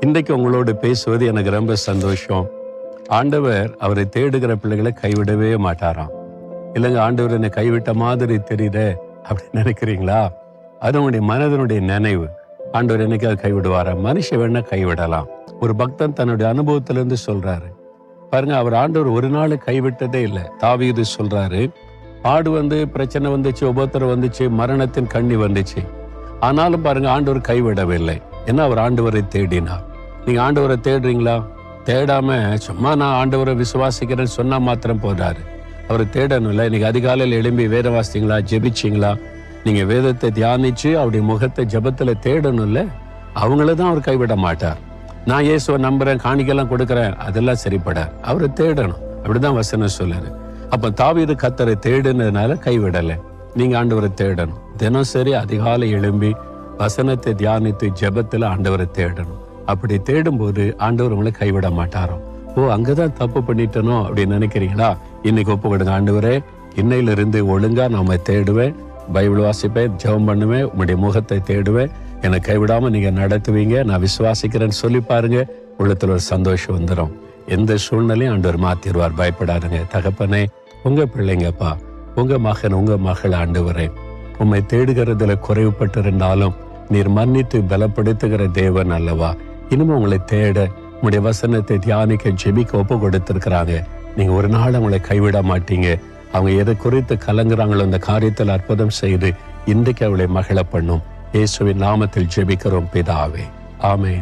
இன்றைக்கு உங்களோடு பேசுவது எனக்கு ரொம்ப சந்தோஷம். ஆண்டவர் அவரை தேடுகிற பிள்ளைகளை கைவிடவே மாட்டாராம். இல்லைங்க, ஆண்டவர் என்னை கைவிட்ட மாதிரி தெரியுதே அப்படின்னு நினைக்கிறீங்களா? அது உங்களுடைய மனதனுடைய நினைவு. ஆண்டவர் என்னைக்காவது கைவிடுவாரா? மனுஷன் வேணா கைவிடலாம். ஒரு பக்தன் தன்னுடைய அனுபவத்திலிருந்து சொல்றாரு பாருங்க, அவர் ஆண்டவர் ஒரு நாள் கைவிட்டதே இல்லை. தாவீது சொல்றாரு, பாடு பிரச்சனை வந்துச்சு, உபத்திரம் வந்துச்சு, மரணத்தின் கண்ணி வந்துச்சு, ஆனாலும் பாருங்க ஆண்டவர் கைவிடவில்லை. ஏன்னா அவர் ஆண்டவரை தேடினார். நீங்க ஆண்டவரை தேடுறீங்களா? தேடாம சும்மா நான் ஆண்டவரை விசுவாசிக்கிறேன்னு சொன்னா மாத்திரம் போதாரு. அவரை தேடணும் இல்லை. இன்னைக்கு அதிகாலையில் எழும்பி வேதம் வாசித்தீங்களா? ஜெபிச்சிங்களா? நீங்க வேதத்தை தியானிச்சு அவருடைய முகத்தை ஜெபத்துல தேடணும் இல்லை. அவங்களதான் அவர் கைவிட மாட்டார். நான் இயேசுவை நம்புறேன், காணிக்கெல்லாம் கொடுக்குறேன், அதெல்லாம் சரிப்படார். அவரை தேடணும். அப்படிதான் வசனம் சொல்லுது. அப்ப தாவீது கர்த்தரை தேடுனதுனால கைவிடலை. நீங்க ஆண்டவரை தேடணும். தினசரி அதிகாலை எழும்பி வசனத்தை தியானித்து ஜெபத்துல ஆண்டவரை தேடணும். அப்படி தேடும்போது ஆண்டவர் உங்களை கைவிட மாட்டாரோ. அங்கதான் தப்பு பண்ணிட்டனோ அப்படின்னு நினைக்கிறீங்களா? இன்னைக்கு ஒப்பு கொடுங்க. ஆண்டவரே, இன்னையிலிருந்து ஒழுங்கா நாம தேடுவேன், பைபிள் வாசிப்பேன், ஜெபம் பண்ணுவேன், உங்களுடைய முகத்தை தேடுவேன், என்னை கைவிடாம நீங்க நடத்துவீங்க, நான் விசுவாசிக்கிறேன்னு சொல்லி பாருங்க. உள்ளத்துல ஒரு சந்தோஷம் வந்துடும். எந்த சூழ்நிலையும் ஆண்டவர் மாத்திடுவார். பயப்படாதுங்க. தகப்பனே, உங்க பிள்ளைங்கப்பா, உங்க மகன், உங்க மகள் ஆண்டவரே, உம்மை தேடுகிறதுல குறைவுபட்டிருந்தாலும் நீர் மன்னித்து பலப்படுத்துகிற தேவன் அல்லவா? இனிமே உங்களை தேட, உங்களுடைய வசனத்தை தியானிக்க, ஜெபிக்க ஒப்பு கொடுத்திருக்கிறாங்க. நீங்க ஒரு நாள் அவங்களை கைவிட மாட்டீங்க. அவங்க எதை குறித்து கலங்குறாங்களோ அந்த காரியத்தில் அற்புதம் செய்து இன்றைக்கு அவளை மகிழ பண்ணும். இயேசுவின் நாமத்தில் ஜெபிக்கிறோம் பிதாவே, ஆமென்.